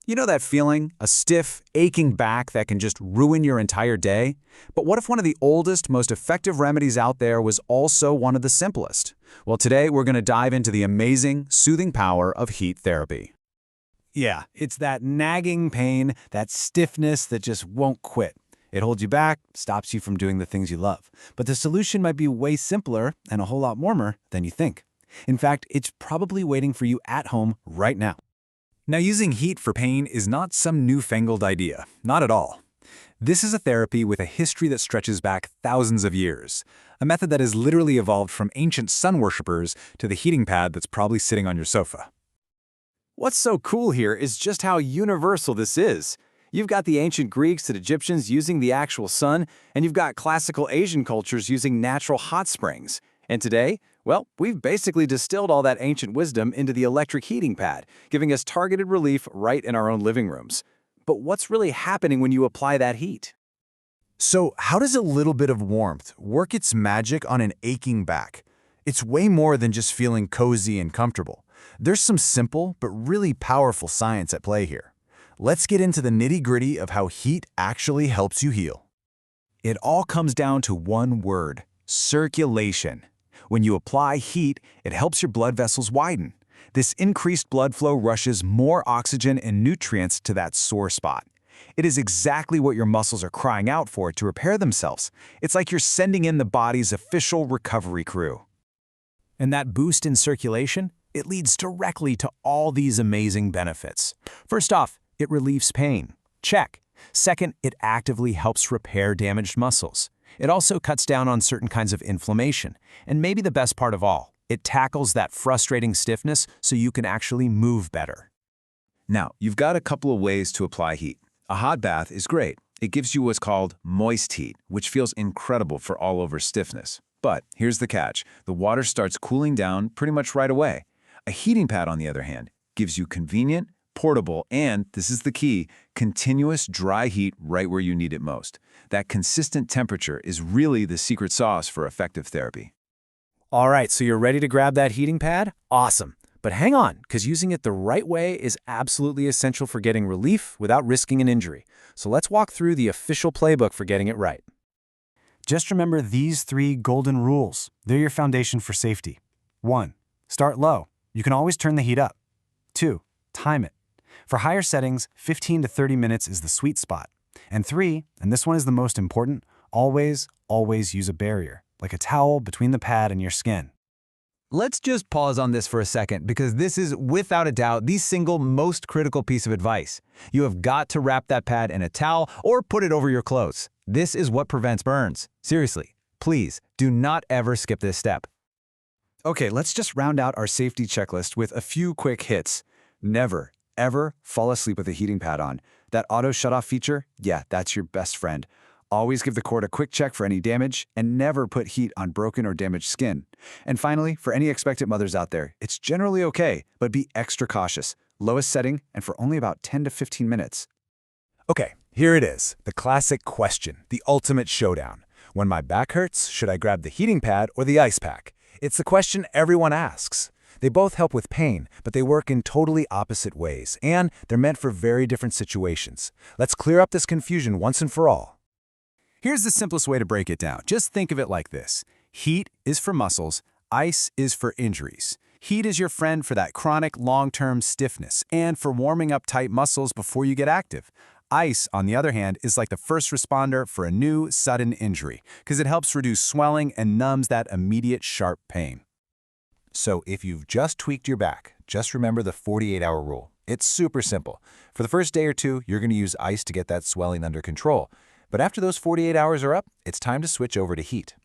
You know that feeling? A stiff, aching back that can just ruin your entire day? But what if one of the oldest, most effective remedies out there was also one of the simplest? Well, today we're going to dive into the amazing, soothing power of heat therapy. Yeah, it's that nagging pain, that stiffness that just won't quit. It holds you back, stops you from doing the things you love. But the solution might be way simpler and a whole lot warmer than you think. In fact, it's probably waiting for you at home right now. Now, using heat for pain is not some newfangled idea. Not at all. This is a therapy with a history that stretches back thousands of years. A method that has literally evolved from ancient sun worshippers to the heating pad that's probably sitting on your sofa. What's so cool here is just how universal this is. You've got the ancient Greeks and Egyptians using the actual sun, and you've got classical Asian cultures using natural hot springs. And today, well, we've basically distilled all that ancient wisdom into the electric heating pad, giving us targeted relief right in our own living rooms. But what's really happening when you apply that heat? So how does a little bit of warmth work its magic on an aching back? It's way more than just feeling cozy and comfortable. There's some simple but really powerful science at play here. Let's get into the nitty-gritty of how heat actually helps you heal. It all comes down to one word: circulation. When you apply heat, it helps your blood vessels widen. This increased blood flow rushes more oxygen and nutrients to that sore spot. It is exactly what your muscles are crying out for to repair themselves. It's like you're sending in the body's official recovery crew. And that boost in circulation, it leads directly to all these amazing benefits. First off, it relieves pain. Check. Second, it actively helps repair damaged muscles. It also cuts down on certain kinds of inflammation. And maybe the best part of all, it tackles that frustrating stiffness so you can actually move better. Now, you've got a couple of ways to apply heat. A hot bath is great. It gives you what's called moist heat, which feels incredible for all over stiffness. But here's the catch. The water starts cooling down pretty much right away. A heating pad, on the other hand, gives you convenient, portable, and, this is the key, continuous dry heat right where you need it most. That consistent temperature is really the secret sauce for effective therapy. All right, so you're ready to grab that heating pad? Awesome. But hang on, because using it the right way is absolutely essential for getting relief without risking an injury. So let's walk through the official playbook for getting it right. Just remember these 3 golden rules. They're your foundation for safety. 1. Start low. You can always turn the heat up. 2. Time it. For higher settings, 15 to 30 minutes is the sweet spot. And 3, and this one is the most important, always use a barrier, like a towel between the pad and your skin. Let's just pause on this for a second, because this is, without a doubt, the single most critical piece of advice. You have got to wrap that pad in a towel or put it over your clothes. This is what prevents burns. Seriously, please, do not ever skip this step. Okay, let's just round out our safety checklist with a few quick hits. Never, ever fall asleep with a heating pad on. That auto shut-off feature, yeah, that's your best friend. Always give the cord a quick check for any damage, and never put heat on broken or damaged skin. And finally, for any expectant mothers out there, it's generally okay, but be extra cautious. Lowest setting, and for only about 10 to 15 minutes. Okay, here it is, the classic question, the ultimate showdown. When my back hurts, should I grab the heating pad or the ice pack? It's the question everyone asks. They both help with pain, but they work in totally opposite ways, and they're meant for very different situations. Let's clear up this confusion once and for all. Here's the simplest way to break it down. Just think of it like this. Heat is for muscles, ice is for injuries. Heat is your friend for that chronic, long-term stiffness and for warming up tight muscles before you get active. Ice, on the other hand, is like the first responder for a new, sudden injury, because it helps reduce swelling and numbs that immediate, sharp pain. So if you've just tweaked your back, just remember the 48-hour rule. It's super simple. For the first day or two, you're going to use ice to get that swelling under control. But after those 48 hours are up, it's time to switch over to heat.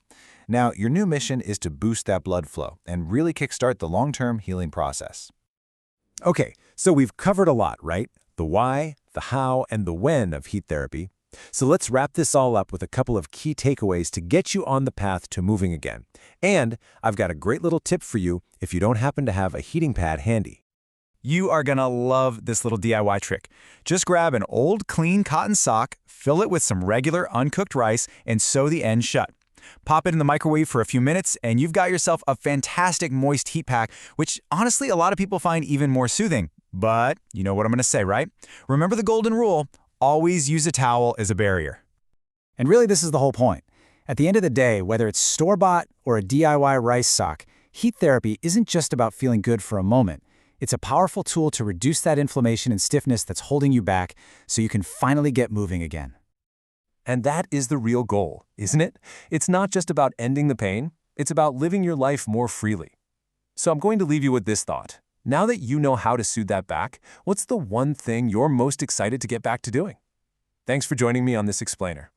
Now, your new mission is to boost that blood flow and really kickstart the long-term healing process. Okay, so we've covered a lot, right? The why, the how, and the when of heat therapy. So let's wrap this all up with a couple of key takeaways to get you on the path to moving again. And I've got a great little tip for you if you don't happen to have a heating pad handy. You are gonna love this little DIY trick. Just grab an old clean cotton sock, fill it with some regular uncooked rice, and sew the end shut. Pop it in the microwave for a few minutes, and you've got yourself a fantastic moist heat pack, which honestly a lot of people find even more soothing. But you know what I'm going to say, right? Remember the golden rule, always use a towel as a barrier. And really, this is the whole point. At the end of the day, whether it's store-bought or a DIY rice sock, heat therapy isn't just about feeling good for a moment. It's a powerful tool to reduce that inflammation and stiffness that's holding you back so you can finally get moving again. And that is the real goal, isn't it? It's not just about ending the pain, it's about living your life more freely. So I'm going to leave you with this thought. Now that you know how to soothe that back, what's the one thing you're most excited to get back to doing? Thanks for joining me on this explainer.